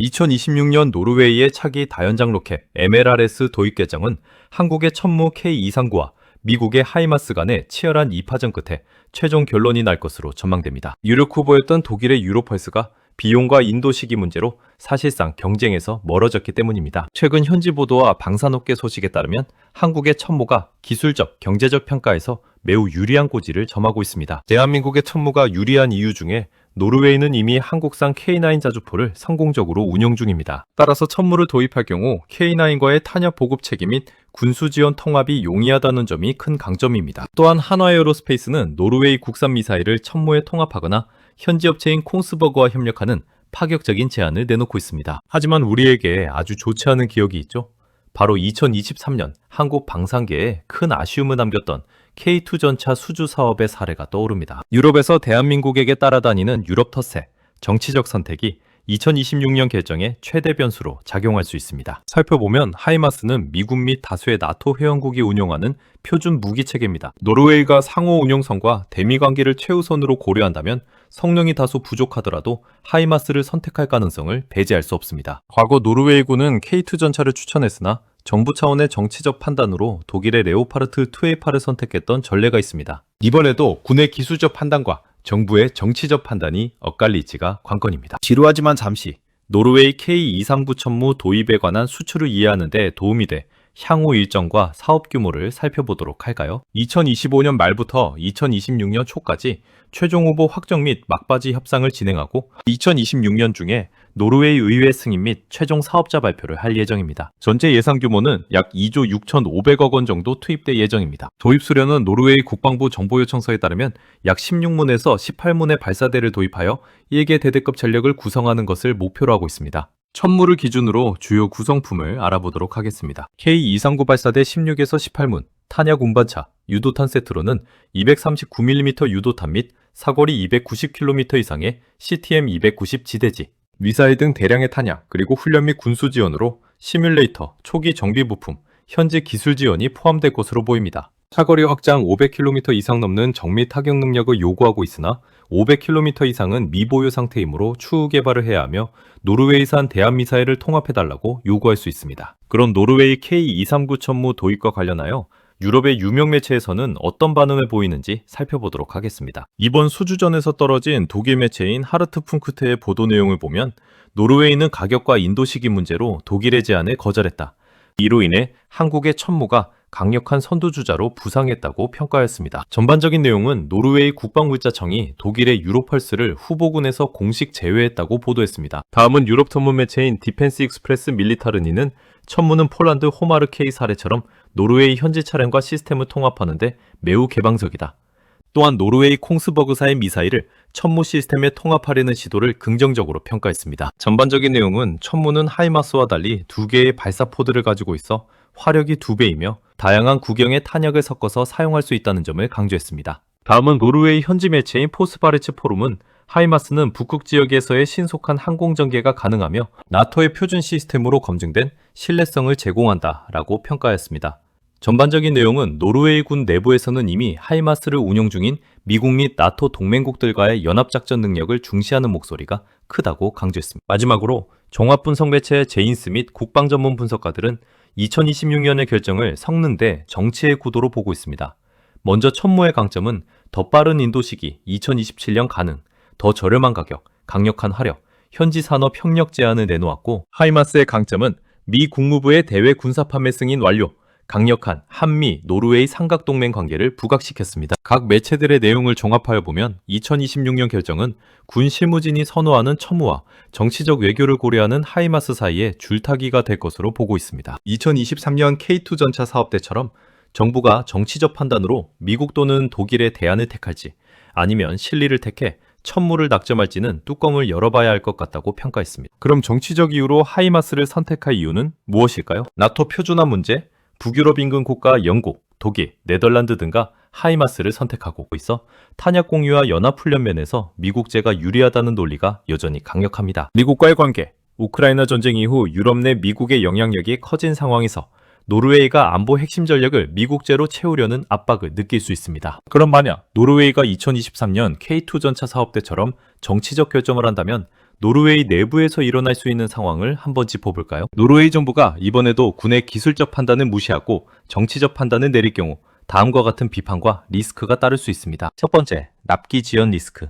2026년 노르웨이의 차기 다연장 로켓 MLRS 도입 결정은 한국의 천무 K239와 미국의 하이마스 간의 치열한 2파전 끝에 최종 결론이 날 것으로 전망됩니다. 유력 후보였던 독일의 유로펄스가 비용과 인도 시기 문제로 사실상 경쟁에서 멀어졌기 때문입니다. 최근 현지 보도와 방산업계 소식에 따르면 한국의 천무가 기술적, 경제적 평가에서 매우 유리한 고지를 점하고 있습니다. 대한민국의 천무가 유리한 이유 중에 노르웨이는 이미 한국산 K9 자주포를 성공적으로 운용 중입니다. 따라서 천무를 도입할 경우 K9과의 탄약 보급 체계 및 군수 지원 통합이 용이하다는 점이 큰 강점입니다. 또한 한화에어로스페이스는 노르웨이 국산 미사일을 천무에 통합하거나 현지 업체인 콩스버그와 협력하는 파격적인 제안을 내놓고 있습니다. 하지만 우리에게 아주 좋지 않은 기억이 있죠. 바로 2023년 한국 방산계에 큰 아쉬움을 남겼던 K2 전차 수주 사업의 사례가 떠오릅니다. 유럽에서 대한민국에게 따라다니는 유럽 텃세, 정치적 선택이 2026년 결정의 최대 변수로 작용할 수 있습니다. 살펴보면 하이마스는 미국 및 다수의 나토 회원국이 운용하는 표준 무기 체계입니다. 노르웨이가 상호 운용성과 대미 관계를 최우선으로 고려한다면 성능이 다소 부족하더라도 하이마스를 선택할 가능성을 배제할 수 없습니다. 과거 노르웨이군은 K2 전차를 추천했으나 정부 차원의 정치적 판단으로 독일의 레오파르트 2A8을 선택했던 전례가 있습니다. 이번에도 군의 기술적 판단과 정부의 정치적 판단이 엇갈릴지가 관건입니다. 지루하지만 잠시 노르웨이 K239 천무 도입에 관한 수출을 이해하는 데 도움이 돼 향후 일정과 사업 규모를 살펴보도록 할까요? 2025년 말부터 2026년 초까지 최종 후보 확정 및 막바지 협상을 진행하고 2026년 중에 노르웨이 의회 승인 및 최종 사업자 발표를 할 예정입니다. 전체 예상 규모는 약 2조 6,500억 원 정도 투입될 예정입니다. 도입 수련은 노르웨이 국방부 정보 요청서에 따르면 약 16문에서 18문의 발사대를 도입하여 1개 대대급 전력을 구성하는 것을 목표로 하고 있습니다. 천무를 기준으로 주요 구성품을 알아보도록 하겠습니다. K239 발사대 16에서 18문, 탄약 운반차, 유도탄 세트로는 239mm 유도탄 및 사거리 290km 이상의 CTM-290 지대지, 미사일 등 대량의 탄약, 그리고 훈련 및 군수 지원으로 시뮬레이터, 초기 정비 부품, 현지 기술 지원이 포함될 것으로 보입니다. 사거리 확장 500km 이상 넘는 정밀 타격 능력을 요구하고 있으나 500km 이상은 미보유 상태이므로 추후 개발을 해야 하며 노르웨이산 대한미사일을 통합해달라고 요구할 수 있습니다. 그럼 노르웨이 K239 천무 도입과 관련하여 유럽의 유명 매체에서는 어떤 반응을 보이는지 살펴보도록 하겠습니다. 이번 수주전에서 떨어진 독일 매체인 하르트풍크트의 보도 내용을 보면 노르웨이는 가격과 인도 시기 문제로 독일의 제안을 거절했다. 이로 인해 한국의 천무가 강력한 선두주자로 부상했다고 평가했습니다. 전반적인 내용은 노르웨이 국방물자청이 독일의 유로펄스를 후보군에서 공식 제외했다고 보도했습니다. 다음은 유럽 전문 매체인 디펜스 익스프레스 밀리타르니는 천무는 폴란드 호마르 K 사례처럼 노르웨이 현지 차량과 시스템을 통합하는데 매우 개방적이다. 또한 노르웨이 콩스버그사의 미사일을 천무 시스템에 통합하려는 시도를 긍정적으로 평가했습니다. 전반적인 내용은 천무는 하이마스와 달리 2개의 발사 포드를 가지고 있어 화력이 2배이며 다양한 구경의 탄약을 섞어서 사용할 수 있다는 점을 강조했습니다. 다음은 노르웨이 현지 매체인 포스바레츠 포럼은 하이마스는 북극 지역에서의 신속한 항공 전개가 가능하며 나토의 표준 시스템으로 검증된 신뢰성을 제공한다라고 평가했습니다. 전반적인 내용은 노르웨이군 내부에서는 이미 하이마스를 운용 중인 미국 및 나토 동맹국들과의 연합작전 능력을 중시하는 목소리가 크다고 강조했습니다. 마지막으로 종합분석 매체 제인스 및 국방전문 분석가들은 2026년의 결정을 성능 대 정치의 구도로 보고 있습니다. 먼저 천무의 강점은 더 빠른 인도 시기 2027년 가능, 더 저렴한 가격, 강력한 화력, 현지 산업 협력 제안을 내놓았고 하이마스의 강점은 미 국무부의 대외 군사 판매 승인 완료, 강력한 한미, 노르웨이 삼각동맹 관계를 부각시켰습니다. 각 매체들의 내용을 종합하여 보면 2026년 결정은 군 실무진이 선호하는 천무와 정치적 외교를 고려하는 하이마스 사이에 줄타기가 될 것으로 보고 있습니다. 2023년 K2 전차 사업 때처럼 정부가 정치적 판단으로 미국 또는 독일의 대안을 택할지 아니면 실리를 택해 천무를 낙점할지는 뚜껑을 열어봐야 할 것 같다고 평가했습니다. 그럼 정치적 이유로 하이마스를 선택할 이유는 무엇일까요? 나토 표준화 문제, 북유럽 인근 국가 영국, 독일, 네덜란드 등과 하이마스를 선택하고 있어 탄약 공유와 연합훈련 면에서 미국제가 유리하다는 논리가 여전히 강력합니다. 미국과의 관계, 우크라이나 전쟁 이후 유럽 내 미국의 영향력이 커진 상황에서 노르웨이가 안보 핵심 전력을 미국제로 채우려는 압박을 느낄 수 있습니다. 그럼 만약 노르웨이가 2023년 K2 전차 사업 때처럼 정치적 결정을 한다면 노르웨이 내부에서 일어날 수 있는 상황을 한번 짚어볼까요? 노르웨이 정부가 이번에도 군의 기술적 판단을 무시하고 정치적 판단을 내릴 경우 다음과 같은 비판과 리스크가 따를 수 있습니다. 첫 번째, 납기 지연 리스크.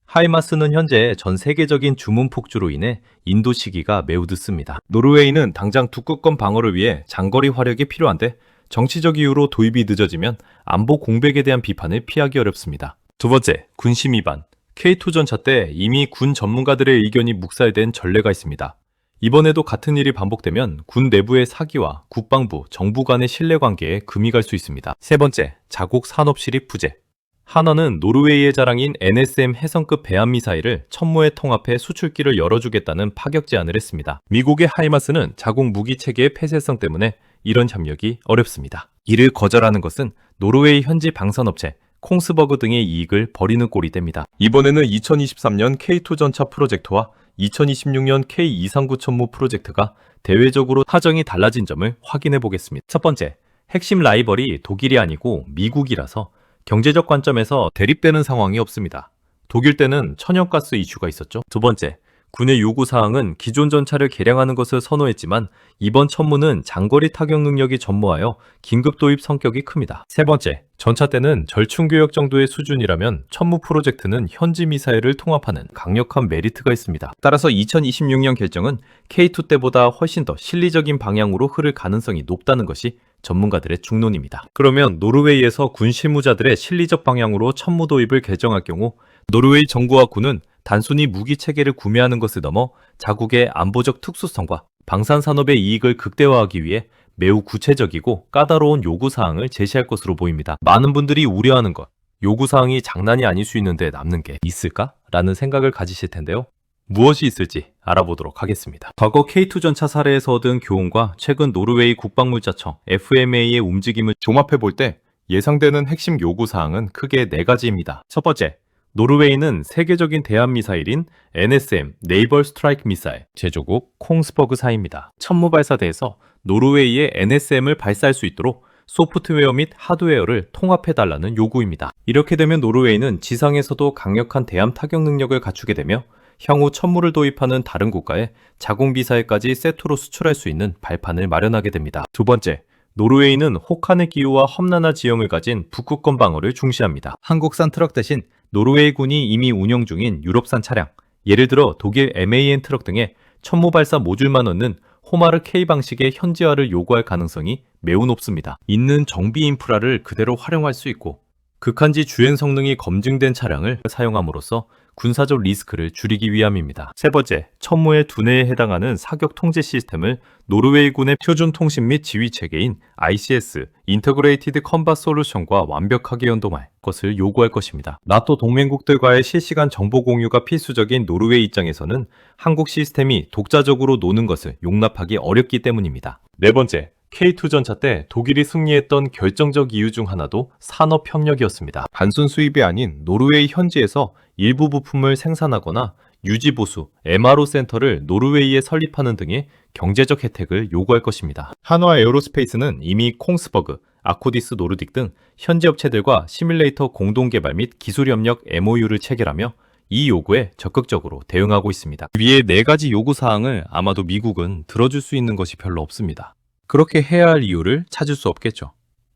하이마스는 현재 전 세계적인 주문 폭주로 인해 인도 시기가 매우 늦습니다. 노르웨이는 당장 북극권 방어를 위해 장거리 화력이 필요한데 정치적 이유로 도입이 늦어지면 안보 공백에 대한 비판을 피하기 어렵습니다. 두 번째, 군심 위반. K2 전차 때 이미 군 전문가들의 의견이 묵살된 전례가 있습니다. 이번에도 같은 일이 반복되면 군 내부의 사기와 국방부, 정부 간의 신뢰관계에 금이 갈 수 있습니다. 세 번째, 자국 산업실입 부재. 한화는 노르웨이의 자랑인 NSM 해성급 배합미사일을 천무에 통합해 수출길을 열어주겠다는 파격 제안을 했습니다. 미국의 하이마스는 자국 무기 체계의 폐쇄성 때문에 이런 협력이 어렵습니다. 이를 거절하는 것은 노르웨이 현지 방산업체, 콩스버그 등의 이익을 버리는 꼴이 됩니다. 이번에는 2023년 K2 전차 프로젝트와 2026년 K239 천무 프로젝트가 대외적으로 사정이 달라진 점을 확인해 보겠습니다. 첫 번째, 핵심 라이벌이 독일이 아니고 미국이라서 경제적 관점에서 대립되는 상황이 없습니다. 독일 때는 천연가스 이슈가 있었죠. 두 번째, 군의 요구사항은 기존 전차를 개량하는 것을 선호했지만 이번 천무는 장거리 타격 능력이 전무하여 긴급 도입 성격이 큽니다. 세 번째, 전차 때는 절충교역 정도의 수준이라면 천무 프로젝트는 현지 미사일을 통합하는 강력한 메리트가 있습니다. 따라서 2026년 결정은 K2 때보다 훨씬 더 실리적인 방향으로 흐를 가능성이 높다는 것이 전문가들의 중론입니다. 그러면 노르웨이에서 군 실무자들의 실리적 방향으로 천무 도입을 결정할 경우 노르웨이 정부와 군은 단순히 무기 체계를 구매하는 것을 넘어 자국의 안보적 특수성과 방산 산업의 이익을 극대화하기 위해 매우 구체적이고 까다로운 요구사항을 제시할 것으로 보입니다. 많은 분들이 우려하는 것, 요구사항이 장난이 아닐 수 있는데 남는 게 있을까? 라는 생각을 가지실 텐데요. 무엇이 있을지 알아보도록 하겠습니다. 과거 K2 전차 사례에서 얻은 교훈과 최근 노르웨이 국방물자청 FMA의 움직임을 종합해 볼 때 예상되는 핵심 요구사항은 크게 4가지입니다. 첫 번째, 노르웨이는 세계적인 대함 미사일인 NSM 네이벌 스트라이크 미사일 제조국 콩스버그사입니다. 천무 발사대에서 노르웨이의 NSM을 발사할 수 있도록 소프트웨어 및 하드웨어를 통합해달라는 요구입니다. 이렇게 되면 노르웨이는 지상에서도 강력한 대함 타격 능력을 갖추게 되며 향후 천무를 도입하는 다른 국가에 자국 미사일까지 세트로 수출할 수 있는 발판을 마련하게 됩니다. 두 번째, 노르웨이는 혹한의 기후와 험난한 지형을 가진 북극권 방어를 중시합니다. 한국산 트럭 대신 노르웨이군이 이미 운영 중인 유럽산 차량, 예를 들어 독일 MAN 트럭 등의 천무 발사 모듈만 얻는 호마르 K 방식의 현지화를 요구할 가능성이 매우 높습니다. 있는 정비 인프라를 그대로 활용할 수 있고 극한지 주행 성능이 검증된 차량을 사용함으로써 군사적 리스크를 줄이기 위함입니다. 세 번째, 천무의 두뇌에 해당하는 사격 통제 시스템을 노르웨이군의 표준 통신 및 지휘 체계인 ICS (Integrated Combat Solution과 완벽하게 연동할 것을 요구할 것입니다. 나토 동맹국들과의 실시간 정보 공유가 필수적인 노르웨이 입장에서는 한국 시스템이 독자적으로 노는 것을 용납하기 어렵기 때문입니다. 네 번째, K2 전차 때 독일이 승리했던 결정적 이유 중 하나도 산업협력이었습니다. 단순 수입이 아닌 노르웨이 현지에서 일부 부품을 생산하거나 유지보수, MRO 센터를 노르웨이에 설립하는 등의 경제적 혜택을 요구할 것입니다. 한화 에어로스페이스는 이미 콩스버그, 아코디스 노르딕 등 현지 업체들과 시뮬레이터 공동 개발 및 기술 협력 MOU를 체결하며 이 요구에 적극적으로 대응하고 있습니다. 위의 4가지 요구사항을 아마도 미국은 들어줄 수 있는 것이 별로 없습니다. 그렇게 해야 할 이유를 찾을 수 없겠죠.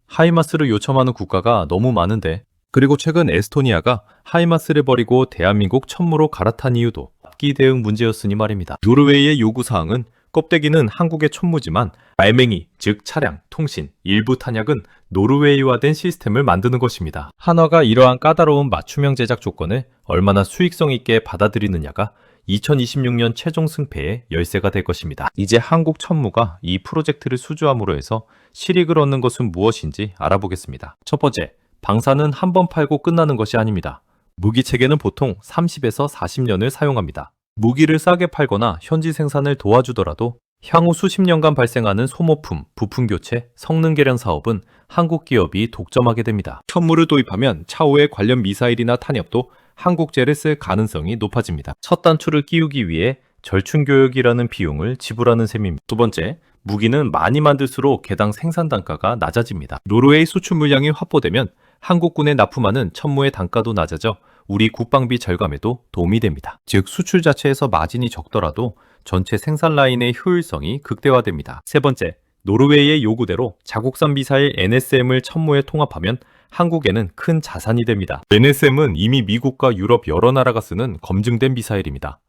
하이마스를 요청하는 국가가 너무 많은데, 그리고 최근 에스토니아가 하이마스를 버리고 대한민국 천무로 갈아탄 이유도 앞기 대응 문제였으니 말입니다. 노르웨이의 요구사항은 껍데기는 한국의 천무지만 말맹이, 즉 차량, 통신, 일부 탄약은 노르웨이화된 시스템을 만드는 것입니다. 한화가 이러한 까다로운 맞춤형 제작 조건을 얼마나 수익성 있게 받아들이느냐가 2026년 최종 승패의 열쇠가 될 것입니다. 이제 한국 천무가 이 프로젝트를 수주함으로 해서 실익을 얻는 것은 무엇인지 알아보겠습니다. 첫 번째, 방사는 한 번 팔고 끝나는 것이 아닙니다. 무기 체계는 보통 30에서 40년을 사용합니다. 무기를 싸게 팔거나 현지 생산을 도와주더라도 향후 수십 년간 발생하는 소모품, 부품 교체, 성능 개량 사업은 한국 기업이 독점하게 됩니다. 천무를 도입하면 차후에 관련 미사일이나 탄약도 한국제를 쓸 가능성이 높아집니다. 첫 단추를 끼우기 위해 절충교역이라는 비용을 지불하는 셈입니다. 두 번째, 무기는 많이 만들수록 개당 생산 단가가 낮아집니다. 노르웨이 수출 물량이 확보되면 한국군에 납품하는 천무의 단가도 낮아져 우리 국방비 절감에도 도움이 됩니다. 즉 수출 자체에서 마진이 적더라도 전체 생산 라인의 효율성이 극대화됩니다. 세 번째, 노르웨이의 요구대로 자국산 미사일 NSM을 천무에 통합하면 한국에는 큰 자산이 됩니다. NSM은 이미 미국과 유럽 여러 나라가 쓰는 검증된 미사일입니다.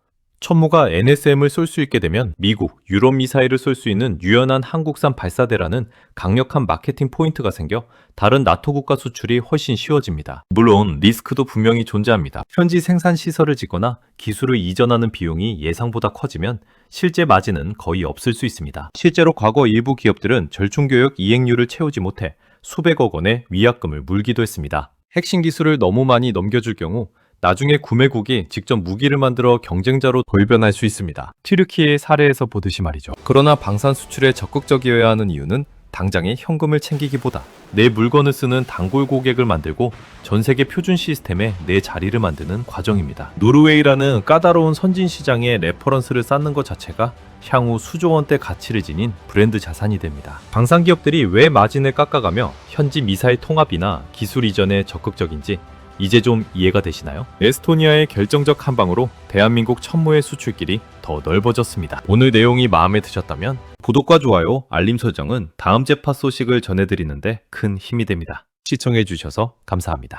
천무가 NSM을 쏠 수 있게 되면 미국, 유럽 미사일을 쏠 수 있는 유연한 한국산 발사대라는 강력한 마케팅 포인트가 생겨 다른 나토 국가 수출이 훨씬 쉬워집니다. 물론 리스크도 분명히 존재합니다. 현지 생산 시설을 짓거나 기술을 이전하는 비용이 예상보다 커지면 실제 마진은 거의 없을 수 있습니다. 실제로 과거 일부 기업들은 절충교역 이행률을 채우지 못해 수백억 원의 위약금을 물기도 했습니다. 핵심 기술을 너무 많이 넘겨줄 경우 나중에 구매국이 직접 무기를 만들어 경쟁자로 돌변할 수 있습니다. 튀르키예의 사례에서 보듯이 말이죠. 그러나 방산 수출에 적극적이어야 하는 이유는 당장의 현금을 챙기기보다 내 물건을 쓰는 단골 고객을 만들고 전 세계 표준 시스템에 내 자리를 만드는 과정입니다. 노르웨이라는 까다로운 선진 시장에 레퍼런스를 쌓는 것 자체가 향후 수조 원대 가치를 지닌 브랜드 자산이 됩니다. 방산 기업들이 왜 마진을 깎아가며 현지 미사일 통합이나 기술 이전에 적극적인지 이제 좀 이해가 되시나요? 에스토니아의 결정적 한 방으로 대한민국 천무의 수출길이 더 넓어졌습니다. 오늘 내용이 마음에 드셨다면 구독과 좋아요, 알림 설정은 다음 재파 소식을 전해드리는데 큰 힘이 됩니다. 시청해주셔서 감사합니다.